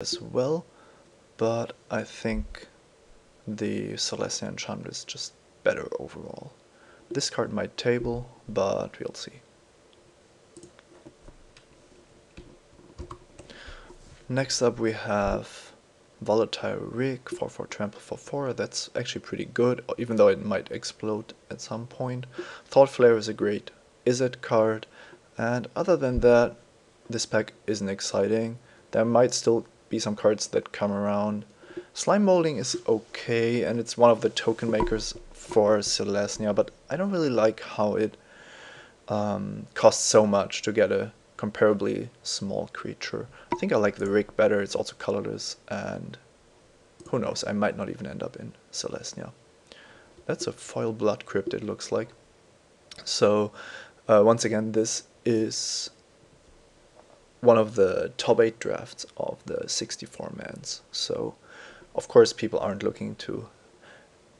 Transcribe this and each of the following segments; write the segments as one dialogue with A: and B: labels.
A: as well, but I think the Celestia enchantment is just better overall. Discard my table, but we'll see. Next up we have Volatile Rig, 4/4 trample for 4. That's actually pretty good, even though it might explode at some point. Thought Flare is a great Izzet card, and other than that, this pack isn't exciting. There might still be some cards that come around. Slime Molding is okay, and it's one of the token makers for Celestia, but I don't really like how it costs so much to get a comparably small creature. I think I like the Rig better. It's also colorless, and who knows, I might not even end up in Celestia. That's a foil Blood Crypt, it looks like. So once again, this is one of the top 8 drafts of the 64 mans. So of course people aren't looking to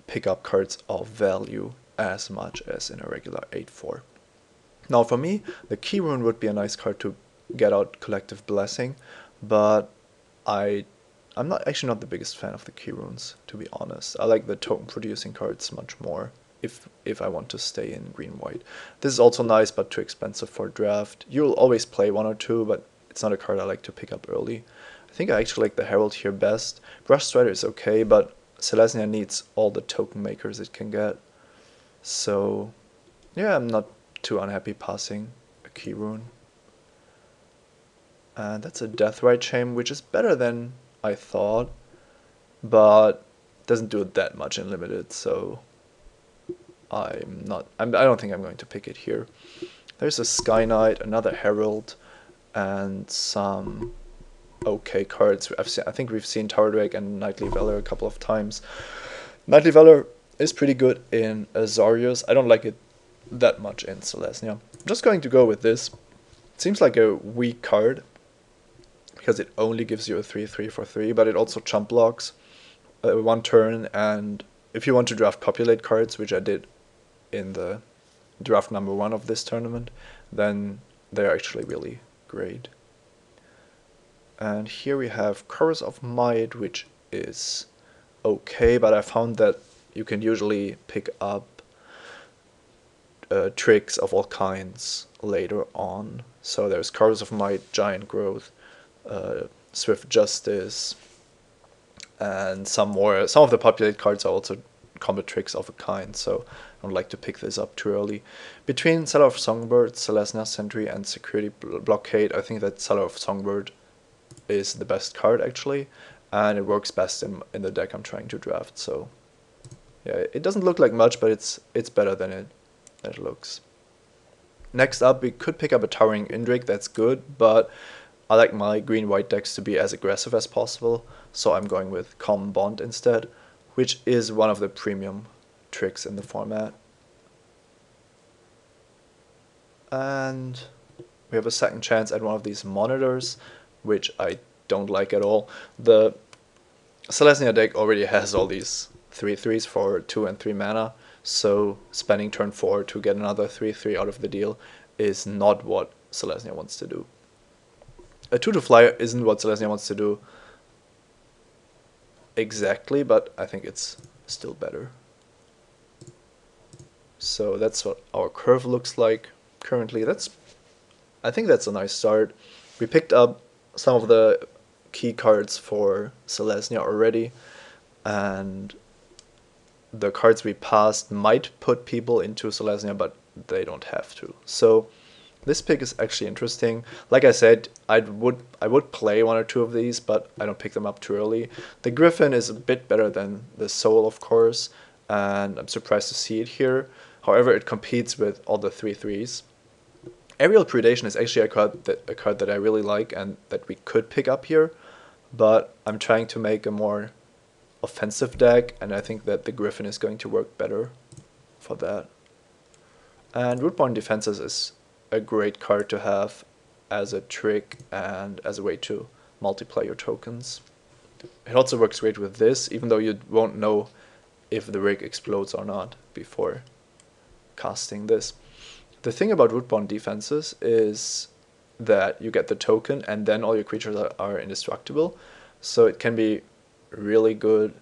A: pick up cards of value as much as in a regular 8/4. Now for me, the Key Rune would be a nice card to get out Collective Blessing, but I'm actually not the biggest fan of the Key Runes, to be honest. I like the token producing cards much more if I want to stay in green-white. This is also nice, but too expensive for draft. You'll always play one or two, but it's not a card I like to pick up early. I think I actually like the Herald here best. Brush Strider is okay, but Celestia needs all the token makers it can get. So yeah, I'm not too unhappy passing a Key Rune. And that's a Deathrite Chain, which is better than I thought, but doesn't do that much in limited, so I don't think I'm going to pick it here. There's a Sky Knight, another Herald, and some okay cards. I think we've seen Tower Drake and Knightly Valor a couple of times. Knightly Valor is pretty good in Azorius. I don't like it that much in Celestia. I'm just going to go with this. It seems like a weak card because it only gives you a 3/3 for 3, but it also chump blocks 1 turn, and if you want to draft populate cards, which I did in the draft number 1 of this tournament, then they're actually really great. And here we have Chorus of Might, which is okay, but I found that you can usually pick up tricks of all kinds later on. So there's Chorus of Might, Giant Growth, Swift Justice, and some more. Some of the populate cards are also combat tricks of a kind, so I don't like to pick this up too early. Between Seller of Songbird, Celestia Sentry, and Security Blockade, I think that Seller of Songbird is the best card actually, and it works best in the deck I'm trying to draft. So yeah, it doesn't look like much, but it's better than it looks. Next up, we could pick up a Towering Indrik. That's good, but I like my green-white decks to be as aggressive as possible, so I'm going with Common Bond instead, which is one of the premium tricks in the format. And we have a second chance at one of these monitors, which I don't like at all. The Celestia deck already has all these 3/3s for 2 and 3 mana, so spending turn 4 to get another 3/3 out of the deal is not what Celestia wants to do. A 2/2 flyer isn't what Celestia wants to do exactly, but I think it's still better. So that's what our curve looks like currently. I think that's a nice start. We picked up some of the key cards for Celestia already, and the cards we passed might put people into Celestia, but they don't have to. So this pick is actually interesting. Like I said, I would play 1 or 2 of these, but I don't pick them up too early. The Griffin is a bit better than the Soul, of course, and I'm surprised to see it here. However, it competes with all the 3/3s. Aerial Predation is actually a card that I really like and that we could pick up here, but I'm trying to make a more offensive deck, and I think that the Griffin is going to work better for that. And Rootborn Defenses is a great card to have as a trick and as a way to multiply your tokens. It also works great with this, even though you won't know if the rig explodes or not before casting this. The thing about Rootborn Defenses is that you get the token and then all your creatures are indestructible, so it can be really good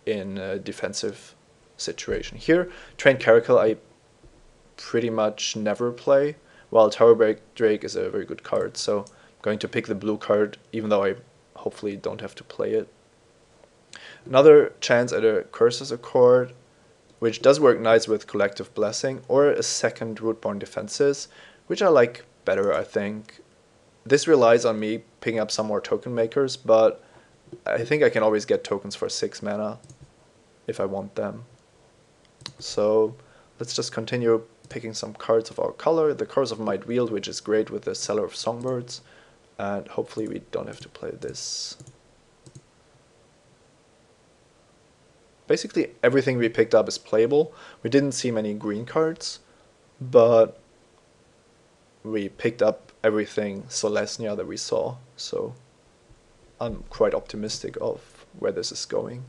A: in a defensive situation. Here, Trained Caracal I pretty much never play, while Tower Drake is a very good card, so I'm going to pick the blue card, even though I hopefully don't have to play it. Another chance at a Curses Accord, which does work nice with Collective Blessing, or a second Rootborn Defenses, which I like better, I think. This relies on me picking up some more token makers, but I think I can always get tokens for 6 mana if I want them. So let's just continue picking some cards of our color. The Curse of Might Wield, which is great with the Seller of Songbirds, and hopefully we don't have to play this. Basically everything we picked up is playable. We didn't see many green cards, but we picked up everything Celestia that we saw, so I'm quite optimistic of where this is going.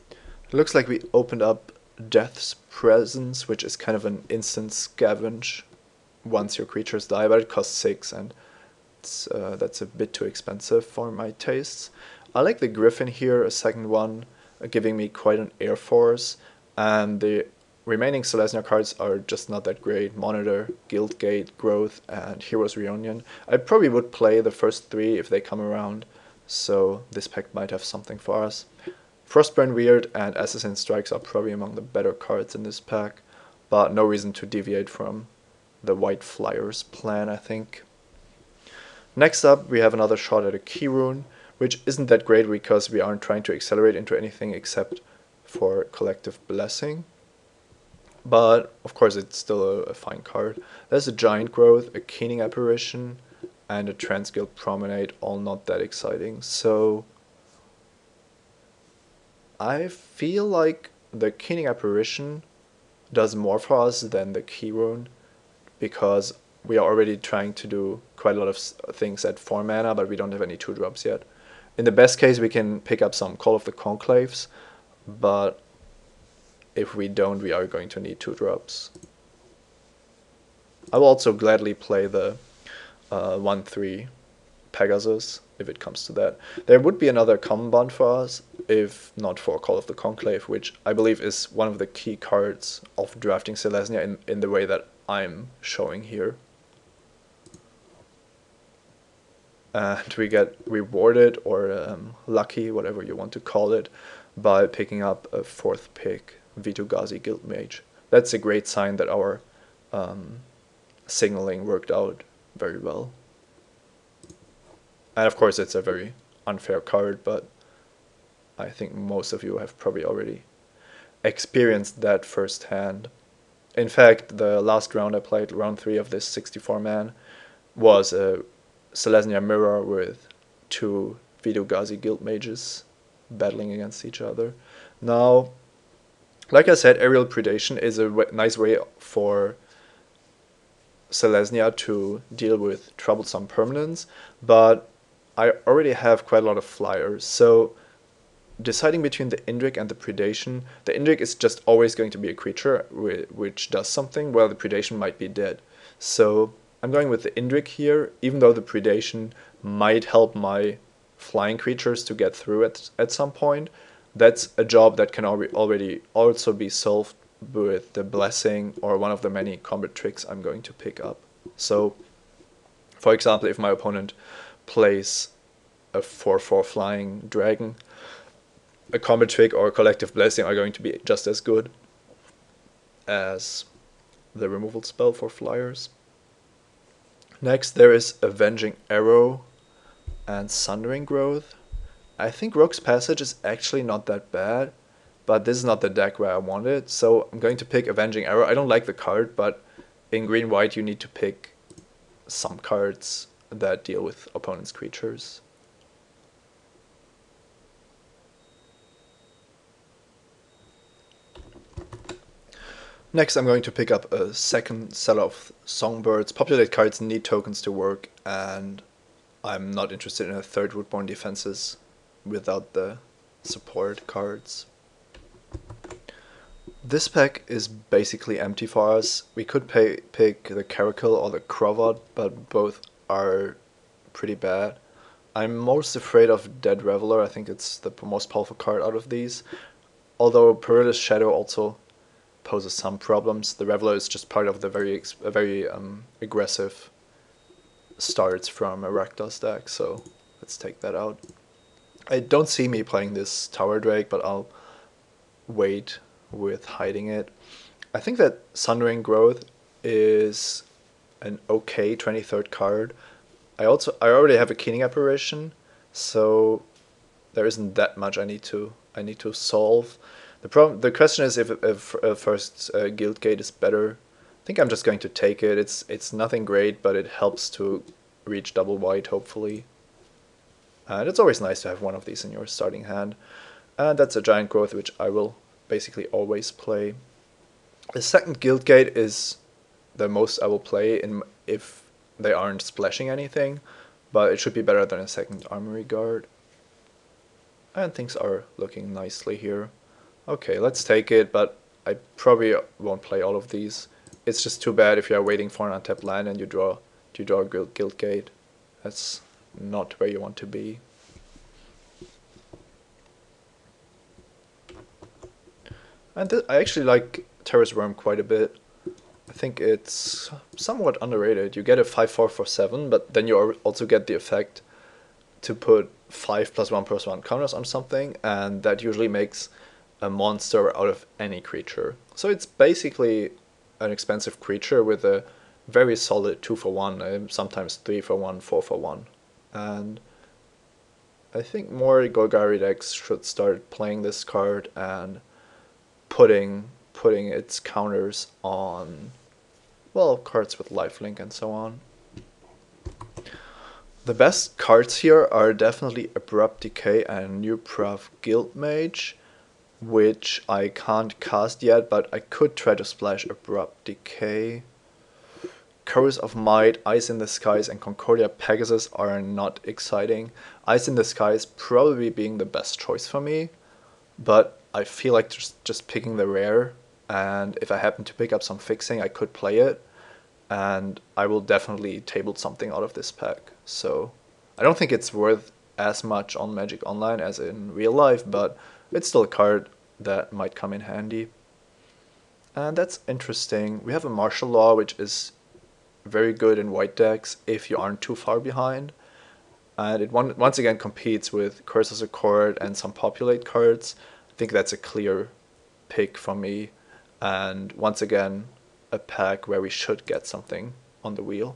A: It looks like we opened up Death's Presence, which is kind of an instant scavenge once your creatures die, but it costs 6 and that's a bit too expensive for my tastes. I like the Griffin here, a second one, giving me quite an air force, and the remaining Celestia cards are just not that great. Monitor, Guildgate, Growth, and Heroes Reunion. I probably would play the first 3 if they come around, so this pack might have something for us. Frostburn Weird and Assassin Strikes are probably among the better cards in this pack, but no reason to deviate from the White Flyers plan, I think. Next up, we have another shot at a Key Rune, which isn't that great because we aren't trying to accelerate into anything except for Collective Blessing. But, of course, it's still a fine card. There's a Giant Growth, a Keening Apparition, and a Transguild Promenade, all not that exciting. So I feel like the Keening Apparition does more for us than the Key Rune, because we are already trying to do quite a lot of things at 4 mana, but we don't have any 2-drops yet. In the best case, we can pick up some Call of the Conclaves, but if we don't, we are going to need 2-drops. I will also gladly play the 1/3 Pegasus, if it comes to that. There would be another common bond for us, if not for Call of the Conclave, which I believe is one of the key cards of drafting Celestia in the way that I'm showing here. And we get rewarded, or lucky, whatever you want to call it, by picking up a 4th pick, Vitu-Ghazi Guildmage. That's a great sign that our signaling worked out very well. And of course it's a very unfair card, but I think most of you have probably already experienced that firsthand. In fact, the last round I played, round 3 of this 64-man, was a Celestia Mirror with 2 Vitu-Ghazi Guildmages battling against each other. Now, like I said, Aerial Predation is a nice way for Celestia to deal with troublesome permanents, but I already have quite a lot of flyers, so deciding between the Indrik and the Predation, the Indrik is just always going to be a creature which does something, while the Predation might be dead. So I'm going with the Indrik here, even though the Predation might help my flying creatures to get through at some point. That's a job that can already also be solved with the Blessing or one of the many combat tricks I'm going to pick up. So, for example, if my opponent plays a 4/4 flying dragon, a combat trick or a Collective Blessing are going to be just as good as the removal spell for flyers. Next, there is Avenging Arrow and Sundering Growth. I think Rogue's Passage is actually not that bad, but this is not the deck where I want it, so I'm going to pick Avenging Arrow. I don't like the card, but in green-white you need to pick some cards that deal with opponent's creatures. Next, I'm going to pick up a second Seller of Songbirds. Populate cards need tokens to work, and I'm not interested in a 3rd Rootborn Defenses without the support cards. This pack is basically empty for us. We could pick the Caracal or the Cravat, but both are pretty bad. I'm most afraid of Dead Reveler. I think it's the most powerful card out of these. Although Perilous Shadow also poses some problems. The Reveler is just part of the very aggressive starts from a Rakdos deck, so let's take that out. I don't see me playing this Tower Drake, but I'll wait with hiding it. I think that Sundering Growth is an okay 23rd card. I already have a Keening Apparition, so there isn't that much I need to solve. The question is if first Guildgate is better. I think I'm just going to take it. It's nothing great, but it helps to reach double white hopefully. And it's always nice to have one of these in your starting hand. And that's a Giant Growth, which I will basically always play. The second Guildgate is the most I will play if they aren't splashing anything, but it should be better than a second Armory Guard. And things are looking nicely here. Okay, let's take it, but I probably won't play all of these. It's just too bad if you are waiting for an untapped land and you draw a Guildgate. That's not where you want to be. And I actually like Terrace Worm quite a bit. I think it's somewhat underrated. You get a 5/4 for 7, but then you also get the effect to put 5+1/+1 counters on something, and that usually makes a monster out of any creature. So it's basically an expensive creature with a very solid 2-for-1, sometimes 3-for-1, 4-for-1. And I think more Golgari decks should start playing this card and putting its counters on, well, cards with lifelink and so on. The best cards here are definitely Abrupt Decay and New Prof Guildmage, which I can't cast yet, but I could try to splash Abrupt Decay. Chorus of Might, Ice in the Skies, and Concordia Pegasus are not exciting. Ice in the Skies probably being the best choice for me, but I feel like just picking the rare, and if I happen to pick up some fixing, I could play it, and I will definitely table something out of this pack. So I don't think it's worth as much on Magic Online as in real life, but it's still a card that might come in handy. And that's interesting. We have a Martial Law, which is very good in white decks if you aren't too far behind. And it once again competes with Curses of Accord and some Populate cards. I think that's a clear pick for me. And once again, a pack where we should get something on the wheel.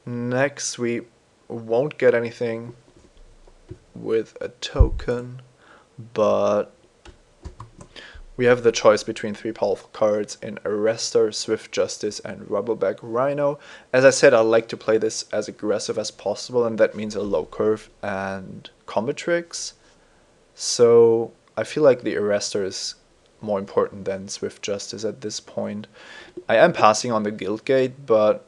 A: Next, we won't get anything with a token, but we have the choice between 3 powerful cards in Arrestor, Swift Justice, and Rubbleback Rhino. As I said, I like to play this as aggressive as possible, and that means a low curve and combat tricks. So I feel like the Arrestor is more important than Swift Justice at this point. I am passing on the Guildgate, but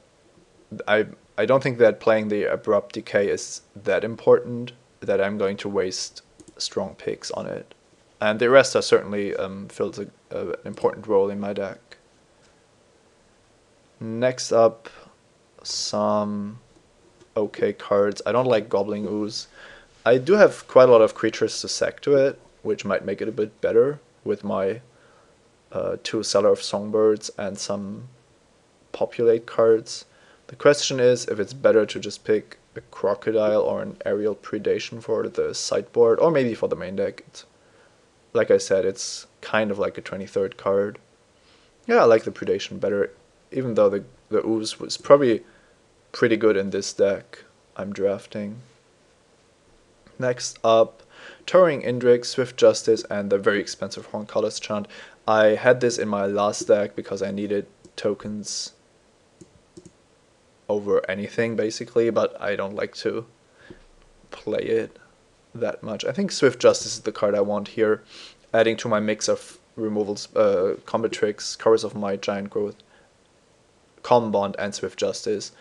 A: I don't think that playing the Abrupt Decay is that important that I'm going to waste strong picks on it. And the Arrestor certainly fills an important role in my deck. Next up, some okay cards. I don't like Gobbling Ooze. I do have quite a lot of creatures to sack to it, which might make it a bit better with my 2 Seller of Songbirds and some Populate cards. The question is if it's better to just pick a Crocodile or an Aerial Predation for the sideboard, or maybe for the main deck. Like I said, it's kind of like a 23rd card. Yeah, I like the Predation better, even though the Ooze was probably pretty good in this deck I'm drafting. Next up, Towering Indrik, Swift Justice, and the very expensive Horncollis Chant. I had this in my last deck because I needed tokens over anything basically, but I don't like to play it that much. I think Swift Justice is the card I want here, adding to my mix of removals, combat tricks, Chorus of Might, Giant Growth, Common Bond, and Swift Justice.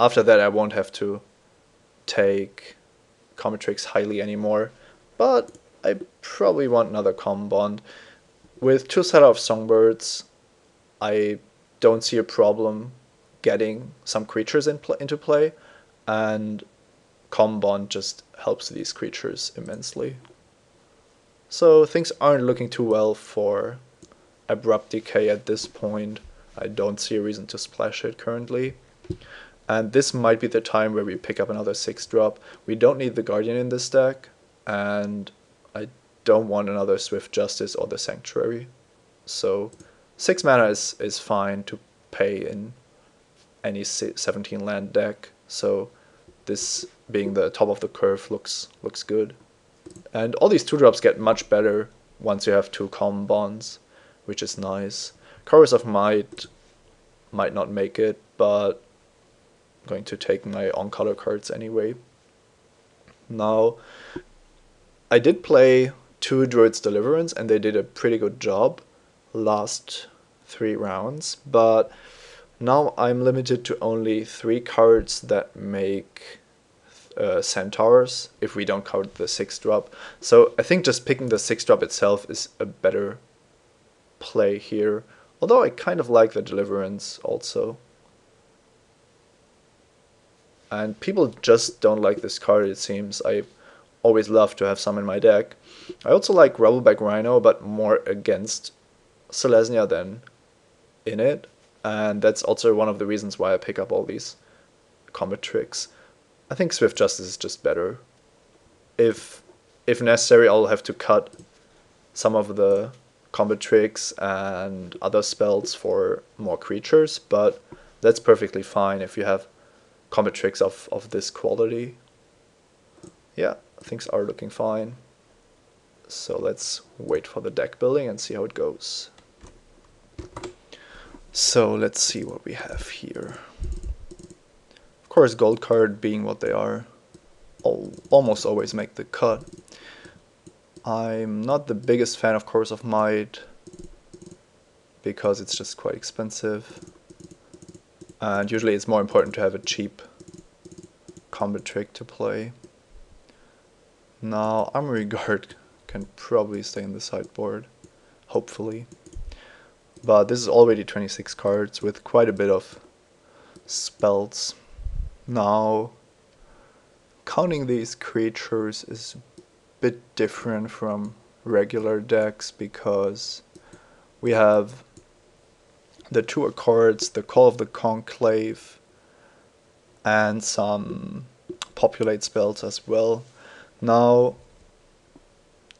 A: After that I won't have to take combat tricks highly anymore, but I probably want another Common Bond. With 2 Seller of Songbirds, I don't see a problem getting some creatures into play, and Common Bond just helps these creatures immensely. So things aren't looking too well for Abrupt Decay at this point. I don't see a reason to splash it currently. And this might be the time where we pick up another 6-drop. We don't need the Guardian in this deck, and I don't want another Swift Justice or the Sanctuary. So 6 mana is fine to pay in any 17 land deck. So this being the top of the curve looks good. And all these 2-drops get much better once you have 2 Common Bonds, which is nice. Chorus of Might might not make it, but I'm going to take my on-color cards anyway. Now, I did play 2 Druid's Deliverance, and they did a pretty good job last 3 rounds, but now I'm limited to only 3 cards that make Centaurs if we don't count the 6-drop. So I think just picking the 6-drop itself is a better play here, although I kind of like the Deliverance also. And people just don't like this card, it seems. I always love to have some in my deck. I also like Rubbleback Rhino, but more against Selesnya than in it. And that's also one of the reasons why I pick up all these combat tricks. I think Swift Justice is just better. If necessary, I'll have to cut some of the combat tricks and other spells for more creatures, but that's perfectly fine if you have combat tricks of this quality. Yeah, things are looking fine. So let's wait for the deck building and see how it goes. So let's see what we have here. Of course, gold card being what they are, almost always make the cut. I'm not the biggest fan of Chorus of Might because it's just quite expensive. And usually it's more important to have a cheap combat trick to play. Now, Armory Guard can probably stay in the sideboard, hopefully. But this is already 26 cards with quite a bit of spells. Now, counting these creatures is a bit different from regular decks because we have the 2 Accords, the Call of the Conclave, and some populate spells as well. Now,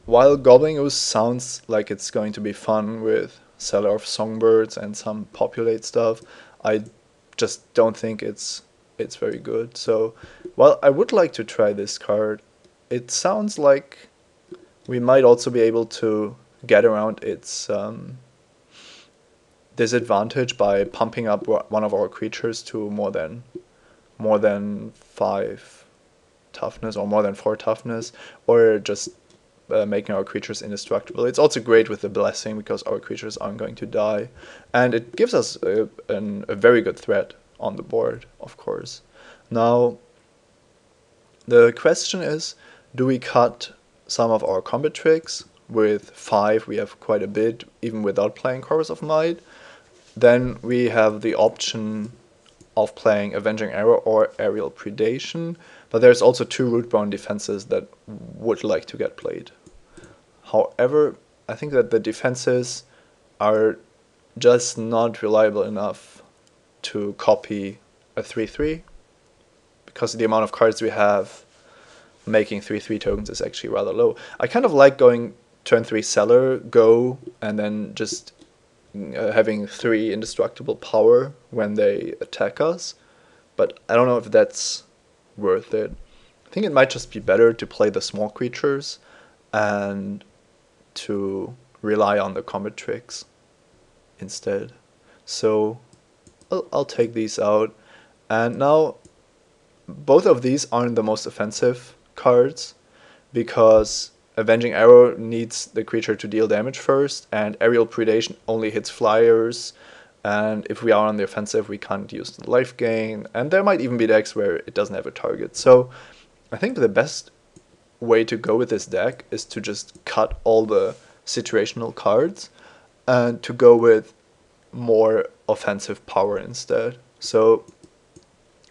A: while Gobbling Ooze sounds like it's going to be fun with Seller of Songbirds and some populate stuff, I just don't think it's very good. So, while I would like to try this card, it sounds like we might also be able to get around its disadvantage by pumping up one of our creatures to more than 5 toughness or more than 4 toughness, or just making our creatures indestructible. It's also great with the Blessing because our creatures aren't going to die, and it gives us a very good threat on the board, of course. Now, the question is, do we cut some of our combat tricks? With 5 we have quite a bit, even without playing Chorus of Might. Then we have the option of playing Avenging Arrow or Aerial Predation, but there's also 2 Rootbound defenses that would like to get played. However, I think that the defenses are just not reliable enough to copy a 3/3, because the amount of cards we have making 3/3 tokens is actually rather low. I kind of like going turn 3 Seller, go, and then just having 3 indestructible power when they attack us, but I don't know if that's worth it. I think it might just be better to play the small creatures and to rely on the combat tricks instead. So I'll take these out. And now, both of these aren't the most offensive cards because Avenging Arrow needs the creature to deal damage first, and Aerial Predation only hits flyers, and if we are on the offensive we can't use the life gain, and there might even be decks where it doesn't have a target. So I think the best way to go with this deck is to just cut all the situational cards and to go with more offensive power instead. So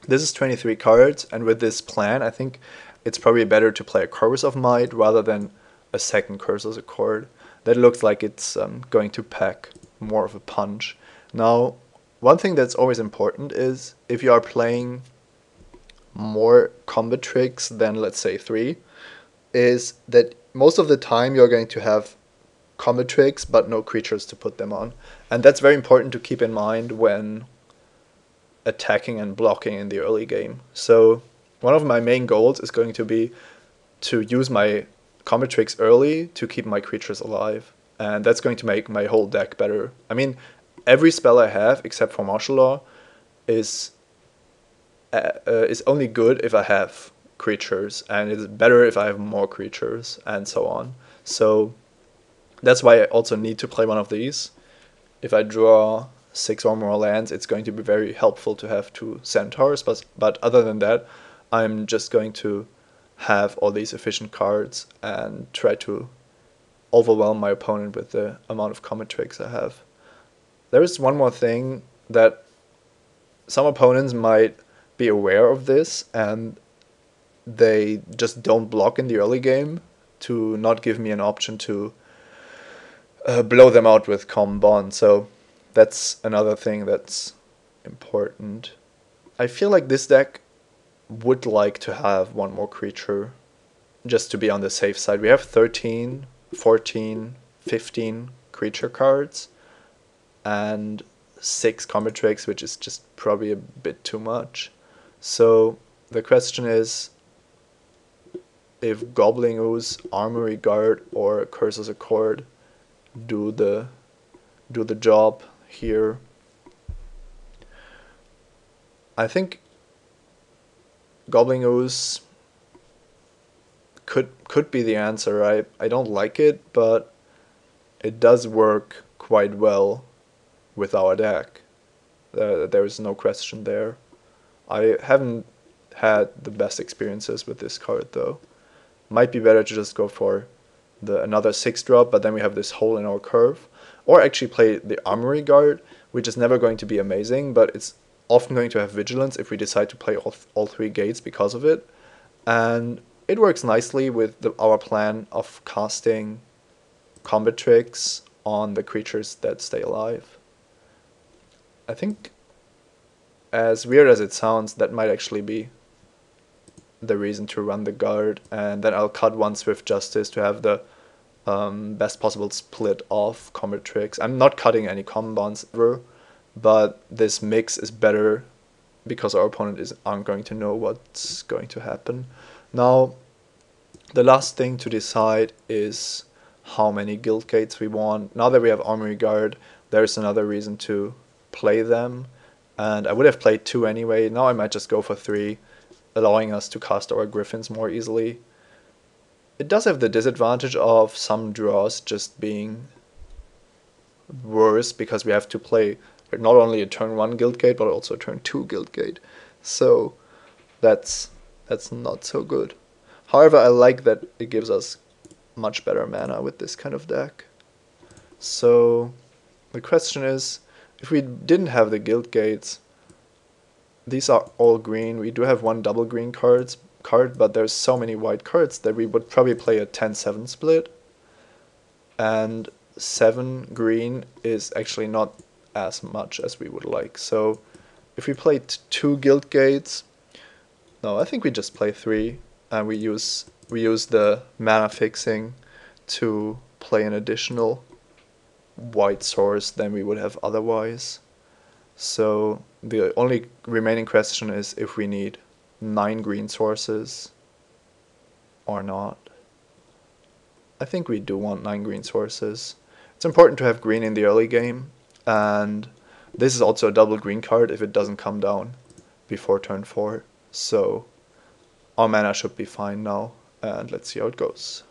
A: This is 23 cards, and with this plan, I think it's probably better to play a Chorus of Might rather than a second Cursor's Accord. That looks like it's going to pack more of a punch. Now, one thing that's always important is if you are playing more combat tricks than, let's say, 3, is that most of the time you're going to have combat tricks but no creatures to put them on. And that's very important to keep in mind when attacking and blocking in the early game. So one of my main goals is going to be to use my combat tricks early to keep my creatures alive. And that's going to make my whole deck better. I mean, every spell I have, except for Martial Law, is only good if I have creatures, and it's better if I have more creatures, and so on. So that's why I also need to play one of these. If I draw 6 or more lands, it's going to be very helpful to have 2 Centaurs, but other than that, I'm just going to have all these efficient cards and try to overwhelm my opponent with the amount of combat tricks I have. There is one more thing that some opponents might be aware of this, and they just don't block in the early game to not give me an option to blow them out with Common Bond. So that's another thing that's important. I feel like this deck would like to have one more creature just to be on the safe side. We have 13, 14, 15 creature cards and 6 combat tricks, which is just probably a bit too much. So the question is if Gobbling Ooze, Armory Guard, or Cursor's Accord do the job here. I think Gobbling Ooze could be the answer. I don't like it, but it does work quite well with our deck. There is no question there. I haven't had the best experiences with this card though. Might be better to just go for another 6-drop, but then we have this hole in our curve. Or actually play the Armory Guard, which is never going to be amazing, but it's often going to have Vigilance if we decide to play all 3 gates because of it. And it works nicely with our plan of casting combat tricks on the creatures that stay alive. I think, as weird as it sounds, that might actually be the reason to run the guard, and then I'll cut one Swift Justice to have the best possible split of combat tricks. I'm not cutting any common bonds ever, but this mix is better because our opponent aren't going to know what's going to happen. Now, the last thing to decide is how many guild gates we want. Now that we have Armory Guard, there's another reason to play them, and I would have played 2 anyway. Now I might just go for 3, allowing us to cast our Griffins more easily. It does have the disadvantage of some draws just being worse because we have to play not only a turn 1 guild gate but also a turn 2 guild gate. So that's not so good. However, I like that it gives us much better mana with this kind of deck. So the question is, if we didn't have the guild gates, these are all green. We do have 1 double green card, but there's so many white cards that we would probably play a 10-7 split. And 7 green is actually not as much as we would like. So if we played 2 guild gates, no, I think we just play 3, and we use the mana fixing to play an additional white source than we would have otherwise. So the only remaining question is if we need 9 green sources or not. I think we do want 9 green sources. It's important to have green in the early game, and this is also a double green card if it doesn't come down before turn 4. So our mana should be fine now, and let's see how it goes.